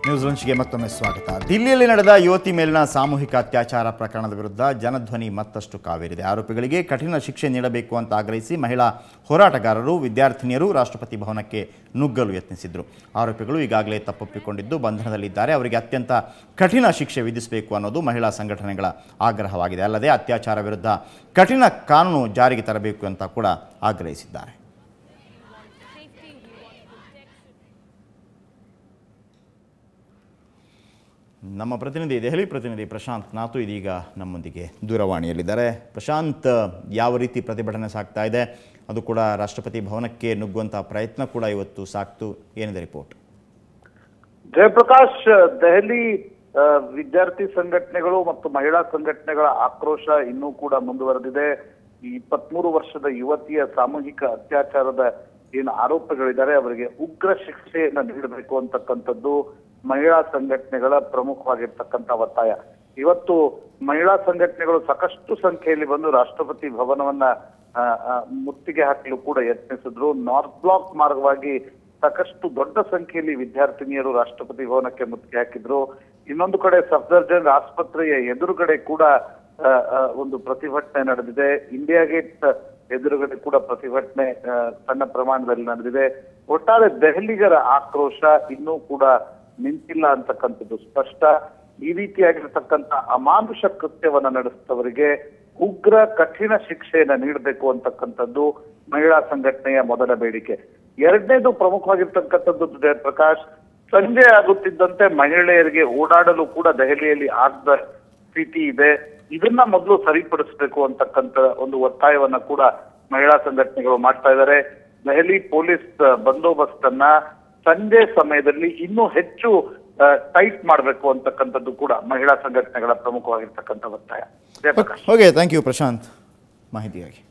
News ಲಂಚ್ಗೆ ಮತ್ತೊಮ್ಮೆ ಸ್ವಾಗತ. ದಿಲ್ಲಿಯಲ್ಲಿ ನಡೆದ ಯುವತಿ ಮೇಲಿನ ಸಾಮೂಹಿಕ ಅತ್ಯಾಚಾರ ಪ್ರಕರಣದ ವಿರುದ್ಧ ಜನಧ್ವನಿ ಮತ್ತಷ್ಟು ಕಾವೇರಿದೆ. ಆರೋಪಿಗಳಿಗೆ ಕಠಿಣ ಶಿಕ್ಷೆ ನೀಡಬೇಕು ಅಂತ ಆಗ್ರಹಿಸಿ ಮಹಿಳಾ ಹೋರಾಟಗಾರರು, ವಿದ್ಯಾರ್ಥಿನಿಯರು ರಾಷ್ಟ್ರಪತಿ ಭವನಕ್ಕೆ ನುಗ್ಗಲು ಯತ್ನಿಸಿದರು. ಆರೋಪಿಗಳು ಈಗಾಗಲೇ ತಪ್ಪೊಪ್ಪಿಕೊಂಡಿದ್ದು ಬಂಧನದಲ್ಲಿದ್ದಾರೆ. ಅವರಿಗೆ ಅತ್ಯಂತ ಕಠಿಣ ಶಿಕ್ಷೆ ವಿಧಿಸಬೇಕು ಅನ್ನೋದು ಮಹಿಳಾ ಸಂಘಟನೆಗಳ ಆಗ್ರಹವಾಗಿದೆ. ಅಲ್ಲದೆ ಅತ್ಯಾಚಾರ ವಿರುದ್ಧ ಕಠಿಣ ಕಾನೂನು ಜಾರಿಗೆ ತರಬೇಕು ಅಂತ ಕೂಡ ಆಗ್ರಹಿಸಿದ್ದಾರೆ. ನಮ್ಮ ಪ್ರತಿನಿಧಿ, ದೆಹಲಿ ಪ್ರತಿನಿಧಿ ಪ್ರಶಾಂತ್ ನಾತು ಇದೀಗ ನಮ್ಮೊಂದಿಗೆ ದೂರವಾಣಿಯಲ್ಲಿದ್ದಾರೆ. ಪ್ರಶಾಂತ್, ಯಾವ ರೀತಿ ಪ್ರತಿಭಟನೆ ಸಾಗ್ತಾ ಇದೆ? ಅದು ಕೂಡ ರಾಷ್ಟ್ರಪತಿ ಭವನಕ್ಕೆ ನುಗ್ಗುವಂತಹ ಪ್ರಯತ್ನ ಕೂಡ ಇವತ್ತು ಸಾಕ್ತು. ಏನಿದೆ ರಿಪೋರ್ಟ್? ಜಯಪ್ರಕಾಶ್, ದೆಹಲಿ ವಿದ್ಯಾರ್ಥಿ ಸಂಘಟನೆಗಳು ಮತ್ತು ಮಹಿಳಾ ಸಂಘಟನೆಗಳ ಆಕ್ರೋಶ ಇನ್ನೂ ಕೂಡ ಮುಂದುವರೆದಿದೆ. ಈ 23 ವರ್ಷದ ಯುವತಿಯ ಸಾಮೂಹಿಕ ಅತ್ಯಾಚಾರದ ಏನು ಆರೋಪಗಳಿದ್ದಾರೆ ಅವರಿಗೆ ಉಗ್ರ ಶಿಕ್ಷೆಯನ್ನ ನೀಡಬೇಕು ಅಂತಕ್ಕಂಥದ್ದು ಮಹಿಳಾ ಸಂಘಟನೆಗಳ ಪ್ರಮುಖವಾಗಿರ್ತಕ್ಕಂಥ ಒತ್ತಾಯ. ಇವತ್ತು ಮಹಿಳಾ ಸಂಘಟನೆಗಳು ಸಾಕಷ್ಟು ಸಂಖ್ಯೆಯಲ್ಲಿ ಬಂದು ರಾಷ್ಟ್ರಪತಿ ಭವನವನ್ನ ಮುತ್ತಿಗೆ ಹಾಕಲು ಕೂಡ ಯತ್ನಿಸಿದ್ರು. ನಾರ್ತ್ ಬ್ಲಾಕ್ ಮಾರ್ಗವಾಗಿ ಸಾಕಷ್ಟು ದೊಡ್ಡ ಸಂಖ್ಯೆಯಲ್ಲಿ ವಿದ್ಯಾರ್ಥಿನಿಯರು ರಾಷ್ಟ್ರಪತಿ ಭವನಕ್ಕೆ ಮುತ್ತಿಗೆ ಹಾಕಿದ್ರು. ಇನ್ನೊಂದು ಕಡೆ ಸಫ್ದರ್ಜಂಗ್ ಆಸ್ಪತ್ರೆಯ ಎದುರುಗಡೆ ಕೂಡ ಒಂದು ಪ್ರತಿಭಟನೆ ನಡೆದಿದೆ. ಇಂಡಿಯಾ ಗೇಟ್ ಎದುರುಗಡೆ ಕೂಡ ಪ್ರತಿಭಟನೆ ಸಣ್ಣ ಪ್ರಮಾಣದಲ್ಲಿ ನಡೆದಿದೆ. ಒಟ್ಟಾರೆ ದೆಹಲಿಗರ ಆಕ್ರೋಶ ಇನ್ನೂ ಕೂಡ ನಿಂತಿಲ್ಲ ಅಂತಕ್ಕಂಥದ್ದು ಸ್ಪಷ್ಟ. ಈ ರೀತಿಯಾಗಿರ್ತಕ್ಕಂಥ ಅಮಾನುಷ ಕೃತ್ಯವನ್ನ ನಡೆಸಿದವರಿಗೆ ಉಗ್ರ ಕಠಿಣ ಶಿಕ್ಷೆಯನ್ನ ನೀಡಬೇಕು ಅಂತಕ್ಕಂಥದ್ದು ಮಹಿಳಾ ಸಂಘಟನೆಯ ಮೊದಲ ಬೇಡಿಕೆ. ಎರಡನೇದು ಪ್ರಮುಖವಾಗಿರ್ತಕ್ಕಂಥದ್ದು ಜಯಪ್ರಕಾಶ್, ಸಂಜೆ ಆಗುತ್ತಿದ್ದಂತೆ ಮಹಿಳೆಯರಿಗೆ ಓಡಾಡಲು ಕೂಡ ದೆಹಲಿಯಲ್ಲಿ ಆಗದ ಸ್ಥಿತಿ ಇದೆ. ಇದನ್ನ ಮೊದಲು ಸರಿಪಡಿಸಬೇಕು ಅಂತಕ್ಕಂಥ ಒಂದು ಒತ್ತಾಯವನ್ನ ಕೂಡ ಮಹಿಳಾ ಸಂಘಟನೆಗಳು ಮಾಡ್ತಾ ಇದ್ದಾರೆ. ದೆಹಲಿ ಪೊಲೀಸ್ ಬಂದೋಬಸ್ತ್ ಅನ್ನ ಸಂಜೆ ಸಮಯದಲ್ಲಿ ಇನ್ನೂ ಹೆಚ್ಚು ಟೈಟ್ ಮಾಡಬೇಕು ಅಂತಕ್ಕಂಥದ್ದು ಕೂಡ ಮಹಿಳಾ ಸಂಘಟನೆಗಳ ಪ್ರಮುಖವಾಗಿರ್ತಕ್ಕಂಥ ಒತ್ತಾಯ. Okay, thank you Prashant ಮಾಹಿತಿಯಾಗಿ.